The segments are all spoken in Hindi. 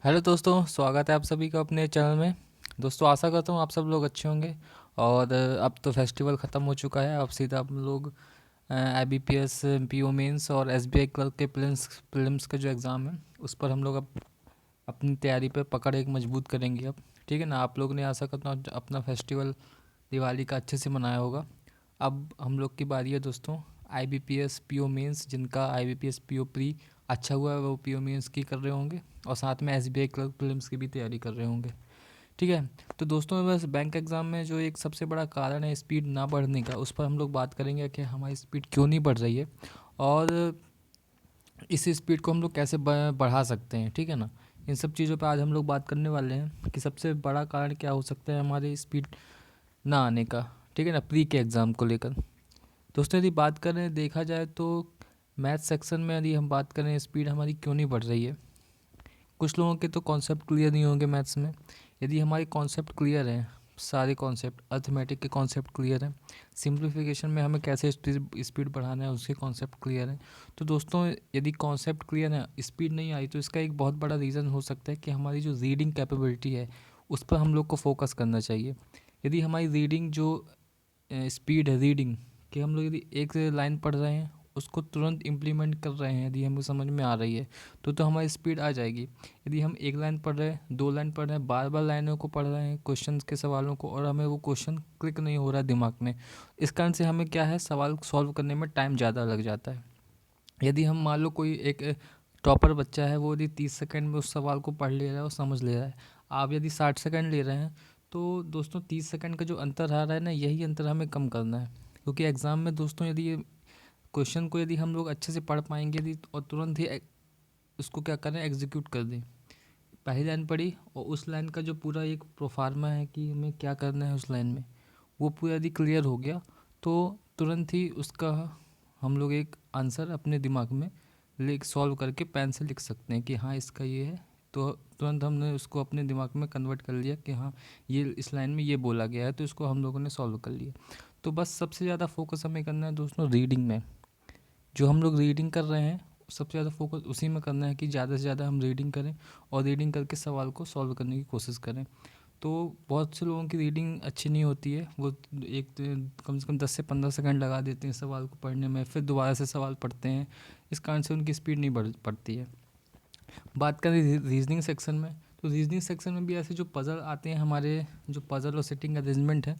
हेलो दोस्तों, स्वागत है आप सभी का अपने चैनल में। दोस्तों आशा करता हूँ आप सब लोग अच्छे होंगे। और अब तो फेस्टिवल ख़त्म हो चुका है। अब सीधा हम लोग IBPS PO मेंस और SBI क्लर्क के प्रीलिम्स का जो एग्ज़ाम है उस पर हम लोग अब अपनी तैयारी पे पकड़ एक मजबूत करेंगे अब। ठीक है ना। आप लोग ने आशा करता हूँ अपना फेस्टिवल दिवाली का अच्छे से मनाया होगा। अब हम लोग की बारी है दोस्तों IBPS PO मेंस। जिनका IBPS PO प्री अच्छा हुआ है वो PO मेंस की कर रहे होंगे और साथ में SBI क्लर्क प्रीलिम्स की भी तैयारी कर रहे होंगे। ठीक है। तो दोस्तों बस बैंक एग्ज़ाम में जो एक सबसे बड़ा कारण है स्पीड ना बढ़ने का, उस पर हम लोग बात करेंगे कि हमारी स्पीड क्यों नहीं बढ़ रही है और इस स्पीड को हम लोग कैसे बढ़ा सकते हैं। ठीक है ना। इन सब चीज़ों पे आज हम लोग बात करने वाले हैं कि सबसे बड़ा कारण क्या हो सकता है हमारे स्पीड ना आने का। ठीक है ना, प्री के एग्ज़ाम को लेकर। दोस्तों यदि बात करें देखा जाए तो मैथ सेक्शन में यदि हम बात करें स्पीड हमारी क्यों नहीं बढ़ रही है। कुछ लोगों के तो कॉन्सेप्ट क्लियर नहीं होंगे मैथ्स में। यदि हमारे कॉन्सेप्ट क्लियर हैं, सारे कॉन्सेप्ट अर्थमेटिक के कॉन्सेप्ट क्लियर हैं, सिंप्लीफिकेशन में हमें कैसे स्पीड बढ़ाना है उसके कॉन्सेप्ट क्लियर हैं, तो दोस्तों यदि कॉन्सेप्ट क्लियर है स्पीड नहीं आई तो इसका एक बहुत बड़ा रीज़न हो सकता है कि हमारी जो रीडिंग कैपेबिलिटी है उस पर हम लोग को फोकस करना चाहिए। यदि हमारी रीडिंग जो स्पीड है रीडिंग कि हम लोग यदि एक लाइन पढ़ रहे हैं उसको तुरंत इम्प्लीमेंट कर रहे हैं, यदि हमें समझ में आ रही है तो हमारी स्पीड आ जाएगी। यदि हम एक लाइन पढ़ रहे हैं, दो लाइन पढ़ रहे हैं, बार बार लाइनों को पढ़ रहे हैं क्वेश्चन के सवालों को और हमें वो क्वेश्चन क्लिक नहीं हो रहा है दिमाग में, इस कारण से हमें क्या है सवाल सॉल्व करने में टाइम ज़्यादा लग जाता है। यदि हम मान लो कोई एक टॉपर बच्चा है वो यदि 30 सेकंड में उस सवाल को पढ़ ले रहा है और समझ ले रहा है, आप यदि 60 सेकंड ले रहे हैं तो दोस्तों 30 सेकंड का जो अंतर आ रहा है ना, यही अंतर हमें कम करना है। क्योंकि एग्ज़ाम में दोस्तों यदि ये क्वेश्चन को यदि हम लोग अच्छे से पढ़ पाएंगे यदि और तुरंत ही उसको क्या करें एग्जीक्यूट कर दें, पहली लाइन पढ़ी और उस लाइन का जो पूरा एक प्रोफार्मा है कि हमें क्या करना है उस लाइन में, वो पूरा यदि क्लियर हो गया तो तुरंत ही उसका हम लोग एक आंसर अपने दिमाग में लिख सॉल्व करके पेन से लिख सकते हैं कि हाँ इसका ये है। तो तुरंत हमने उसको अपने दिमाग में कन्वर्ट कर लिया कि हाँ ये इस लाइन में ये बोला गया है, तो इसको हम लोगों ने सॉल्व कर लिया। तो बस सबसे ज़्यादा फोकस हमें करना है दोस्तों रीडिंग में। जो हम लोग रीडिंग कर रहे हैं सबसे ज़्यादा फोकस उसी में करना है कि ज़्यादा से ज़्यादा हम रीडिंग करें और रीडिंग करके सवाल को सॉल्व करने की कोशिश करें। तो बहुत से लोगों की रीडिंग अच्छी नहीं होती है, वो कम से कम 10 से 15 सेकंड लगा देते हैं सवाल को पढ़ने में, फिर दोबारा से सवाल पढ़ते हैं, इस कारण से उनकी स्पीड नहीं बढ़ पड़ती है। बात करें रीजनिंग सेक्शन में, तो रीजनिंग सेक्शन में भी ऐसे जो पज़ल आते हैं हमारे, जो पज़ल और सेटिंग अरेंजमेंट है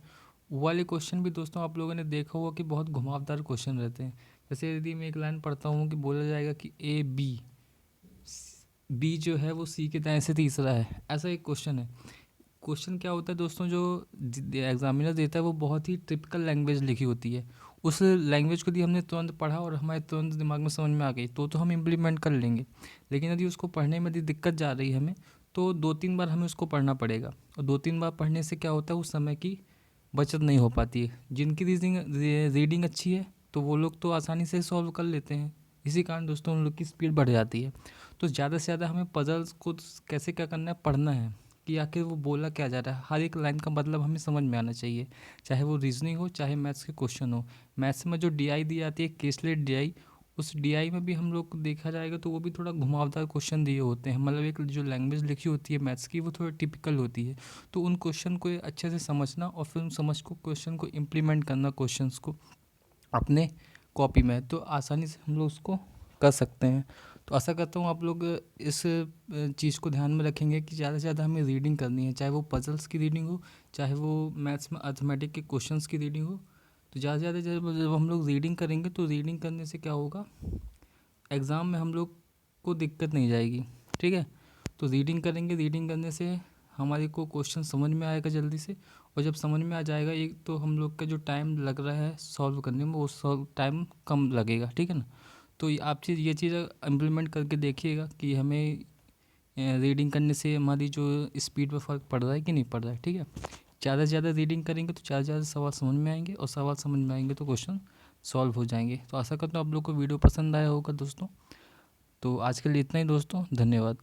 वो वाले क्वेश्चन भी दोस्तों आप लोगों ने देखा होगा कि बहुत घुमावदार क्वेश्चन रहते हैं। जैसे यदि मैं एक लाइन पढ़ता हूँ कि बोला जाएगा कि बी जो है वो सी के दाएं से तीसरा है, ऐसा एक क्वेश्चन है। क्वेश्चन क्या होता है दोस्तों, जो एग्जामिनर देता है वो बहुत ही टिपिकल लैंग्वेज लिखी होती है। उस लैंग्वेज को यदि हमने तुरंत पढ़ा और हमारे तुरंत दिमाग में समझ में आ गई तो हम इम्प्लीमेंट कर लेंगे। लेकिन यदि उसको पढ़ने में यदि दिक्कत जा रही है हमें, तो 2-3 बार हमें उसको पढ़ना पड़ेगा और 2-3 बार पढ़ने से क्या होता है उस समय की बचत नहीं हो पाती है। जिनकी रीडिंग अच्छी है तो वो लोग तो आसानी से सॉल्व कर लेते हैं, इसी कारण दोस्तों उन लोग की स्पीड बढ़ जाती है। तो ज़्यादा से ज़्यादा हमें पजल्स को कैसे क्या करना है, पढ़ना है कि आखिर वो बोला क्या जा रहा है, हर एक लाइन का मतलब हमें समझ में आना चाहिए, चाहे वो रीजनिंग हो चाहे मैथ्स के क्वेश्चन हो। मैथ्स में जो DI दी जाती है केसलेट DI, उस DI में भी हम लोग को देखा जाएगा तो वो भी थोड़ा घुमावदार क्वेश्चन दिए होते हैं, मतलब एक जो लैंग्वेज लिखी होती है मैथ्स की वो थोड़ी टिपिकल होती है। तो उन क्वेश्चन को अच्छे से समझना और फिर उन समझ को क्वेश्चन को इम्प्लीमेंट करना क्वेश्चंस को अपने कॉपी में, तो आसानी से हम लोग उसको कर सकते हैं। तो आशा करता हूँ आप लोग इस चीज़ को ध्यान में रखेंगे कि ज़्यादा से ज़्यादा हमें रीडिंग करनी है, चाहे वो पजल्स की रीडिंग हो चाहे वो मैथ्स में अर्थमेटिक के क्वेश्चंस की रीडिंग हो। तो ज़्यादा से ज़्यादा जब हम लोग रीडिंग करेंगे तो रीडिंग करने से क्या होगा, एग्ज़ाम में हम लोग को दिक्कत नहीं जाएगी। ठीक है। तो रीडिंग करेंगे, रीडिंग करने से हमारे को क्वेश्चन समझ में आएगा जल्दी से, और जब समझ में आ जाएगा एक तो हम लोग का जो टाइम लग रहा है सॉल्व करने में वो सॉल्व टाइम कम लगेगा। ठीक है ना। तो आप ये चीज़ इम्प्लीमेंट करके देखिएगा कि हमें रीडिंग करने से हमारी जो स्पीड पर फ़र्क पड़ रहा है कि नहीं पड़ रहा है। ठीक है। ज़्यादा से ज़्यादा रीडिंग करेंगे तो ज़्यादा से ज़्यादा सवाल समझ में आएंगे और सवाल समझ में आएंगे तो क्वेश्चन सॉल्व हो जाएंगे। तो आशा करता हूँ आप लोग को वीडियो पसंद आया होगा दोस्तों। तो आज के लिए इतना ही दोस्तों, धन्यवाद।